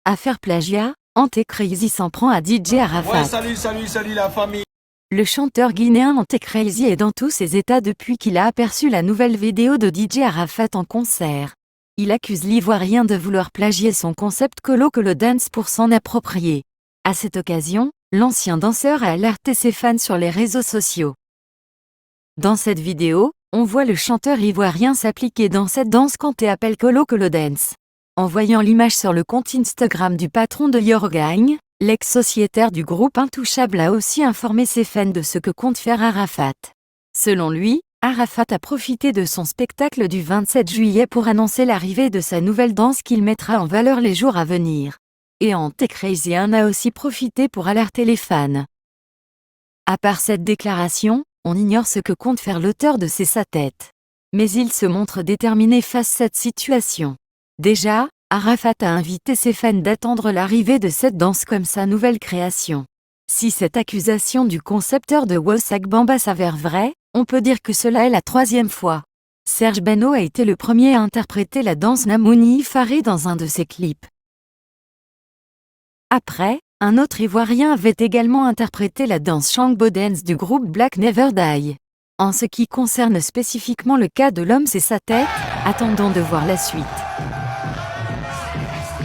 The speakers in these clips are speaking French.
Affaire plagiat, Antécrazy s'en prend à DJ Arafat. Ouais, salut la famille. Le chanteur guinéen Antécrazy est dans tous ses états depuis qu'il a aperçu la nouvelle vidéo de DJ Arafat en concert. Il accuse l'Ivoirien de vouloir plagier son concept Colo Colo Dance pour s'en approprier. À cette occasion, l'ancien danseur a alerté ses fans sur les réseaux sociaux. Dans cette vidéo, on voit le chanteur ivoirien s'appliquer dans cette danse qu'Anté appelle Colo Colo Dance. En voyant l'image sur le compte Instagram du patron de Yorgagne, l'ex-sociétaire du groupe Intouchable a aussi informé ses fans de ce que compte faire Arafat. Selon lui, Arafat a profité de son spectacle du 27 juillet pour annoncer l'arrivée de sa nouvelle danse qu'il mettra en valeur les jours à venir. Et Antécrazy en a aussi profité pour alerter les fans. À part cette déclaration, on ignore ce que compte faire l'auteur de sa tête. Mais il se montre déterminé face à cette situation. Déjà, Arafat a invité ses fans d'attendre l'arrivée de cette danse comme sa nouvelle création. Si cette accusation du concepteur de Wosag Bamba s'avère vraie, on peut dire que cela est la troisième fois. Serge Beno a été le premier à interpréter la danse Namouni Faré dans un de ses clips. Après, un autre Ivoirien avait également interprété la danse Shangbo Dance du groupe Black Never Die. En ce qui concerne spécifiquement le cas de l'homme c'est sa tête, attendons de voir la suite.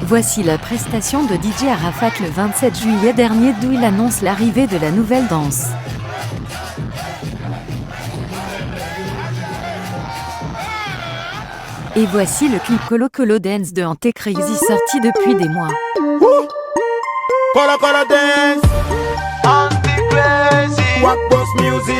Voici la prestation de DJ Arafat le 27 juillet dernier d'où il annonce l'arrivée de la nouvelle danse. Et voici le clip Colo Colo Dance de Antécrazy sorti depuis des mois. Colo Colo Dance, Antécrazy, Wack Boss Music.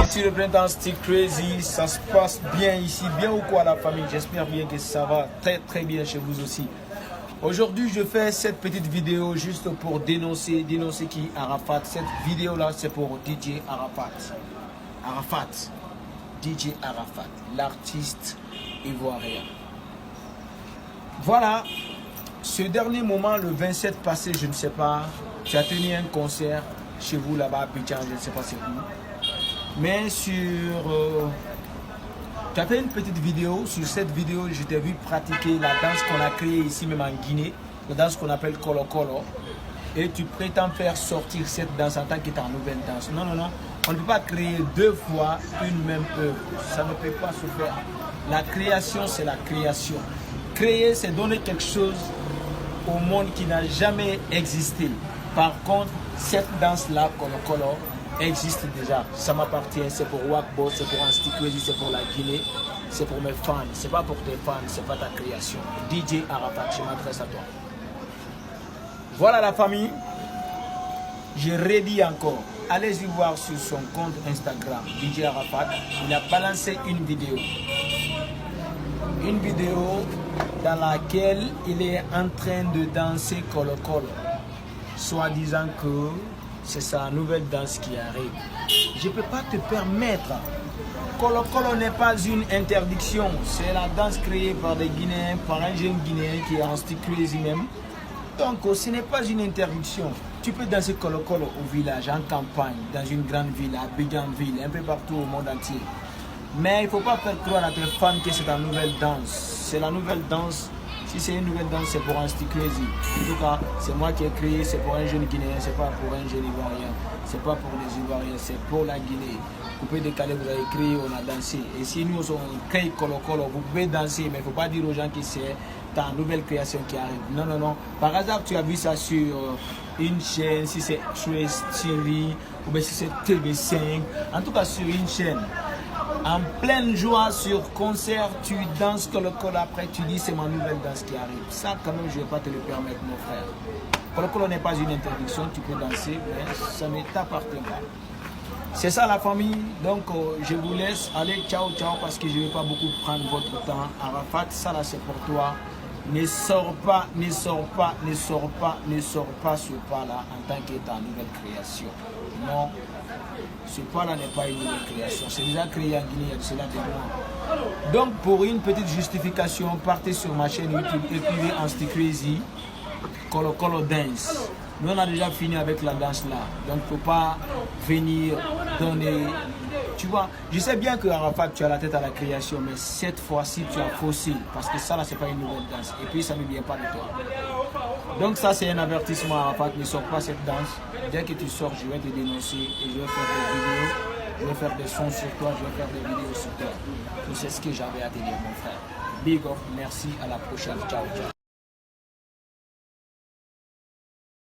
Ici le printemps Antécrazy, ça se passe bien ici, bien ou quoi la famille? J'espère bien que ça va très bien chez vous aussi. Aujourd'hui, je fais cette petite vidéo juste pour dénoncer qui Arafat. Cette vidéo là, c'est pour DJ Arafat. DJ Arafat, l'artiste ivoirien. Voilà, ce dernier moment, le 27 passé, je ne sais pas, tu as tenu un concert chez vous là-bas à Abidjan, je ne sais pas c'est où. Mais tu as fait une petite vidéo. Sur cette vidéo, je t'ai vu pratiquer la danse qu'on a créée ici même en Guinée, la danse qu'on appelle Colo Colo. Et tu prétends faire sortir cette danse en tant que ta nouvelle danse. Non, on ne peut pas créer deux fois une même œuvre. Ça ne peut pas se faire. La création, c'est la création. Créer, c'est donner quelque chose au monde qui n'a jamais existé. Par contre, cette danse-là, Colo Colo, existe déjà. Ça m'appartient. C'est pour Wack Boss, c'est pour Antécrazy, c'est pour la Guinée, c'est pour mes fans. C'est pas pour tes fans, c'est pas ta création. DJ Arafat, je m'adresse à toi. Voilà la famille. Je redis encore. Allez-y voir sur son compte Instagram, DJ Arafat. Il a balancé une vidéo. Une vidéo dans laquelle il est en train de danser Colo Colo. Soit disant que c'est sa nouvelle danse qui arrive. Je ne peux pas te permettre. Colo Colo n'est pas une interdiction. C'est la danse créée par des Guinéens, par un jeune Guinéen qui est en Antécrazy même. Donc ce n'est pas une interdiction. Tu peux danser Colo Colo au village, en campagne, dans une grande ville, à Abidjanville, un peu partout au monde entier. Mais il ne faut pas faire croire à tes fans que c'est ta nouvelle danse. C'est la nouvelle danse. Si c'est une nouvelle danse, c'est pour Antécrazy. En tout cas, c'est moi qui ai créé, c'est pour un jeune Guinéen, c'est pas pour un jeune Ivoirien. C'est pas pour les Ivoiriens, c'est pour la Guinée. Coupé décalé, vous avez créé, on a dansé. Et si nous on crée Colo Colo, vous pouvez danser, mais il ne faut pas dire aux gens que c'est ta nouvelle création qui arrive. Non. Par hasard, tu as vu ça sur une chaîne, si c'est Trace TV, ou bien si c'est TV5, en tout cas sur une chaîne. En pleine joie sur concert, tu danses Colo Colo, après tu dis c'est ma nouvelle danse qui arrive. Ça quand même je ne vais pas te le permettre mon frère. Colo Colo n'est pas une interdiction, tu peux danser, mais ça ne t'appartient pas. C'est ça la famille, donc je vous laisse, allez ciao parce que je ne vais pas beaucoup prendre votre temps. Arafat, ça là c'est pour toi. Ne sors pas ce pas là en tant que ta nouvelle création. Non. Ce pas-là n'est pas une nouvelle création. C'est déjà créé en Guinée, il y a cela des mois. Donc, pour une petite justification, partez sur ma chaîne YouTube, écrivez Antécrazy, Colo Colo Dance. Nous, on a déjà fini avec la danse là. Donc, il ne faut pas venir donner... Tu vois, je sais bien que Arafat, tu as la tête à la création, mais cette fois-ci, tu as faussé. Parce que ça, là, ce n'est pas une nouvelle danse. Et puis, ça ne vient pas de toi. Donc, ça, c'est un avertissement, Arafat. Ne sors pas cette danse. Dès que tu sors, je vais te dénoncer et je vais faire des vidéos. Je vais faire des sons sur toi, je vais faire des vidéos sur toi. C'est ce que j'avais à te dire, mon frère. Big up, merci, à la prochaine. Ciao, ciao.